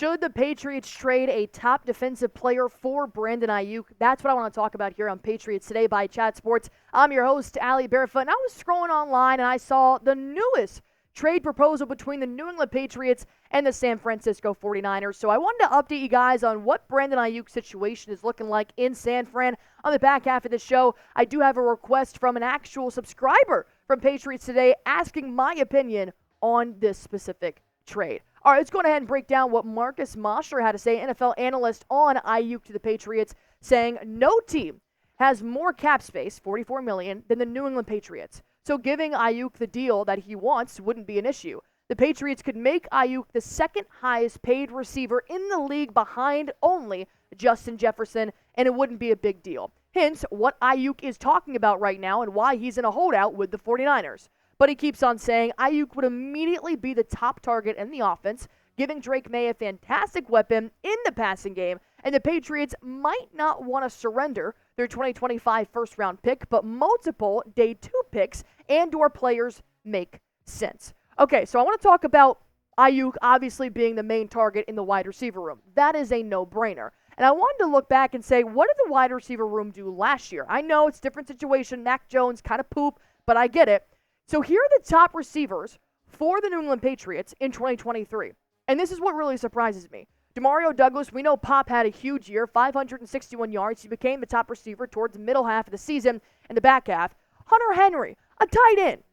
Should the Patriots trade a top defensive player for Brandon Aiyuk? That's what I want to talk about here on Patriots Today by Chat Sports. I'm your host, Allie Barefoot, and I was scrolling online and I saw the newest trade proposal between the New England Patriots and the San Francisco 49ers. So I wanted to update you guys on what Brandon Aiyuk's situation is looking like in San Fran. On the back half of the show, I do have a request from an actual subscriber from Patriots Today asking my opinion on this specific trade. All right, let's go ahead and break down what Marcus Mosher had to say, NFL analyst on Aiyuk to the Patriots, saying no team has more cap space, $44 million, than the New England Patriots. So giving Aiyuk the deal that he wants wouldn't be an issue. The Patriots could make Aiyuk the second highest paid receiver in the league behind only Justin Jefferson, and it wouldn't be a big deal. Hence, what Aiyuk is talking about right now and why he's in a holdout with the 49ers. But he keeps on saying Aiyuk would immediately be the top target in the offense, giving Drake May a fantastic weapon in the passing game, and the Patriots might not want to surrender their 2025 first-round pick, but multiple day 2 picks and/or players make sense. Okay, so I want to talk about Aiyuk obviously being the main target in the wide receiver room. That is a no-brainer. And I wanted to look back and say, what did the wide receiver room do last year? I know it's a different situation. Mac Jones kind of poop, but I get it. So here are the top receivers for the New England Patriots in 2023. And this is what really surprises me. DeMario Douglas, we know Pop had a huge year, 561 yards. He became the top receiver towards the middle half of the season and the back half. Hunter Henry, a tight end,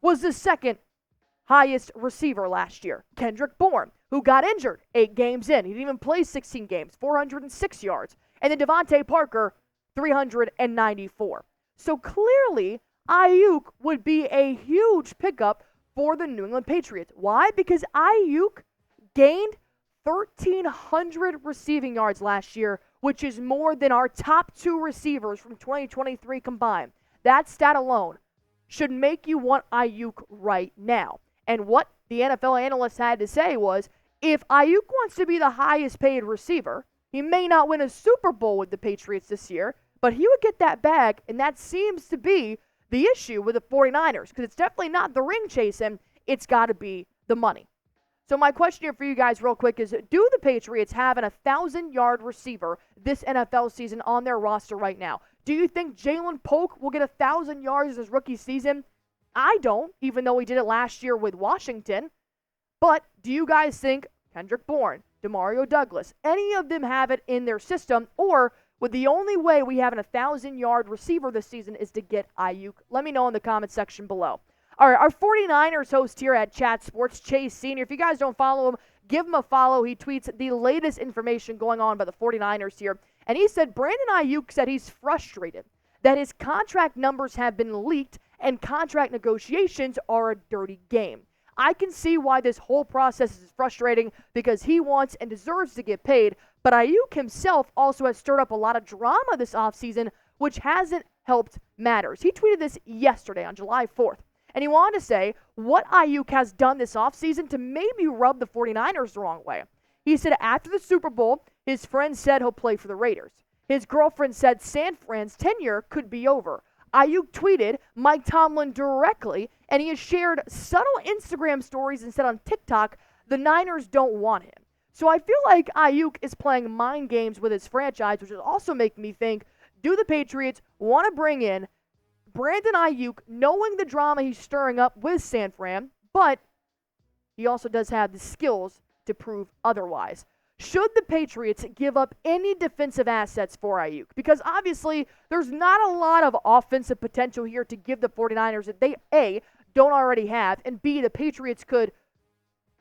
was the second highest receiver last year. Kendrick Bourne, who got injured 8 games in. He didn't even play 16 games, 406 yards. And then DeVante Parker, 394. So clearly, Aiyuk would be a huge pickup for the New England Patriots. Why? Because Aiyuk gained 1,300 receiving yards last year, which is more than our top 2 receivers from 2023 combined. That stat alone should make you want Aiyuk right now. And what the NFL analyst had to say was, if Aiyuk wants to be the highest paid receiver, he may not win a Super Bowl with the Patriots this year, but he would get that bag, and that seems to be the issue with the 49ers, because it's definitely not the ring chasing, it's got to be the money. So my question here for you guys real quick is, do the Patriots have an 1,000-yard receiver this NFL season on their roster right now? Do you think Jalen Polk will get 1,000 yards his rookie season? I don't, even though he did it last year with Washington. But do you guys think Kendrick Bourne, DeMario Douglas, any of them have it in their system, or with the only way we have an 1,000-yard receiver this season is to get Aiyuk? Let me know in the comment section below. All right, our 49ers host here at Chat Sports, Chase Sr. If you guys don't follow him, give him a follow. He tweets the latest information going on by the 49ers here. And he said Brandon Aiyuk said he's frustrated that his contract numbers have been leaked and contract negotiations are a dirty game. I can see why this whole process is frustrating because he wants and deserves to get paid, but Aiyuk himself also has stirred up a lot of drama this offseason, which hasn't helped matters. He tweeted this yesterday on July 4th, and he wanted to say what Aiyuk has done this offseason to maybe rub the 49ers the wrong way. He said after the Super Bowl, his friend said he'll play for the Raiders. His girlfriend said San Fran's tenure could be over. Aiyuk tweeted Mike Tomlin directly, and he has shared subtle Instagram stories and said on TikTok, the Niners don't want him. So I feel like Aiyuk is playing mind games with his franchise, which is also making me think, do the Patriots want to bring in Brandon Aiyuk, knowing the drama he's stirring up with San Fran, but he also does have the skills to prove otherwise? Should the Patriots give up any defensive assets for Aiyuk? Because obviously, there's not a lot of offensive potential here to give the 49ers that they, A, don't already have, and B, the Patriots could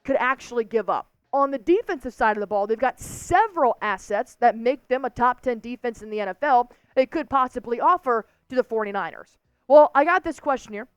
actually give up. On the defensive side of the ball, they've got several assets that make them a top 10 defense in the NFL they could possibly offer to the 49ers. Well, I got this question here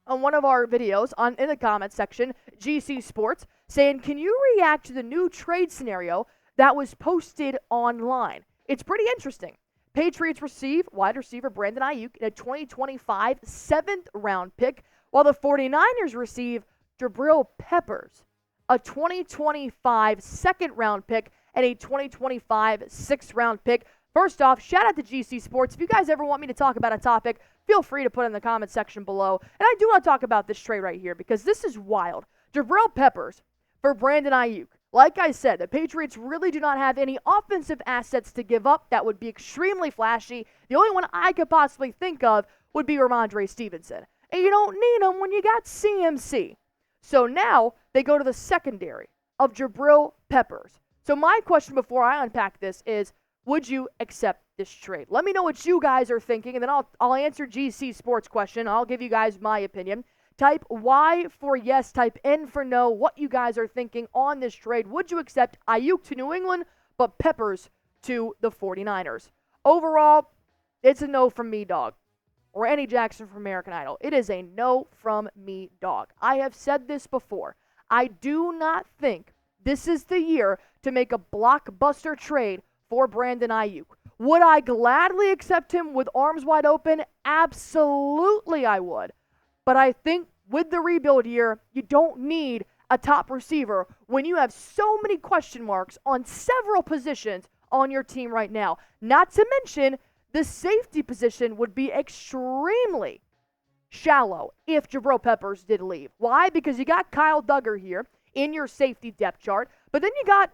on one of our videos in the comments section, GC Sports, saying, can you react to the new trade scenario that was posted online? It's pretty interesting. Patriots receive wide receiver Brandon Aiyuk in a 2025 7th-round pick, while the 49ers receive Jabrill Peppers, a 2025 2nd-round pick, and a 2025 6th-round pick. First off, shout out to GC Sports. If you guys ever want me to talk about a topic, feel free to put it in the comment section below. And I do want to talk about this trade right here because this is wild. Jabrill Peppers for Brandon Aiyuk. Like I said, the Patriots really do not have any offensive assets to give up that would be extremely flashy. The only one I could possibly think of would be Ramondre Stevenson. And you don't need him when you got CMC. So now they go to the secondary of Jabrill Peppers. So my question before I unpack this is, would you accept this trade? Let me know what you guys are thinking, and then I'll answer GC Sports question. I'll give you guys my opinion. Type Y for yes, type N for no, what you guys are thinking on this trade. Would you accept Aiyuk to New England, but Peppers to the 49ers? Overall, it's a no from me, dog. Or Annie Jackson from American Idol. It is a no from me, dog. I have said this before. I do not think this is the year to make a blockbuster trade for Brandon Aiyuk. Would I gladly accept him with arms wide open? Absolutely I would. But I think with the rebuild year, you don't need a top receiver when you have so many question marks on several positions on your team right now. Not to mention, the safety position would be extremely shallow if Jabrill Peppers did leave. Why? Because you got Kyle Duggar here in your safety depth chart, but then you got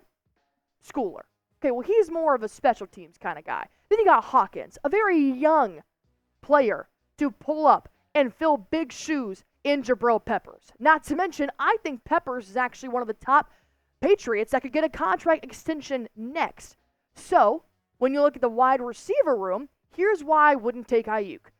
Schooler. Okay, well, he's more of a special teams kind of guy. Then you got Hawkins, a very young player to pull up and fill big shoes in Jabrill Peppers. Not to mention, I think Peppers is actually one of the top Patriots that could get a contract extension next. So, when you look at the wide receiver room, here's why I wouldn't take Aiyuk.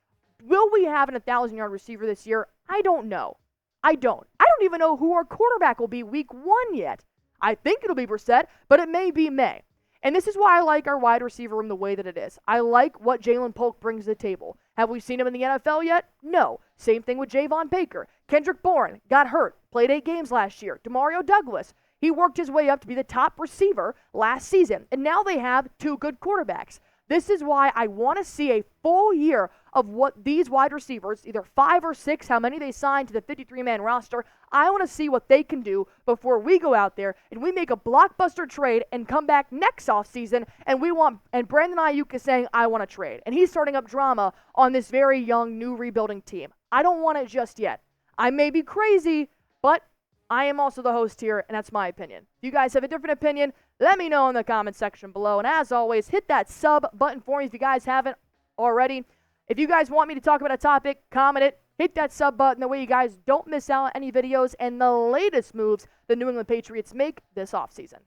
Will we have an 1,000-yard receiver this year? I don't know. I don't even know who our quarterback will be week 1 yet. I think it'll be Brissett, but it may be May. And this is why I like our wide receiver room the way that it is. I like what Jalen Polk brings to the table. Have we seen him in the NFL yet? No. Same thing with DeVante Parker. Kendrick Bourne got hurt, played 8 games last year. DeMario Douglas, he worked his way up to be the top receiver last season. And now they have 2 good quarterbacks. This is why I want to see a full year of what these wide receivers, either 5 or 6, how many they signed to the 53-man roster. I want to see what they can do before we go out there and we make a blockbuster trade and come back next offseason and Brandon Aiyuk is saying, I want to trade. And he's starting up drama on this very young, new rebuilding team. I don't want it just yet. I may be crazy, but I am also the host here, and that's my opinion. If you guys have a different opinion, let me know in the comment section below. And as always, hit that sub button for me if you guys haven't already. If you guys want me to talk about a topic, comment it. Hit that sub button. That way you guys don't miss out on any videos and the latest moves the New England Patriots make this offseason.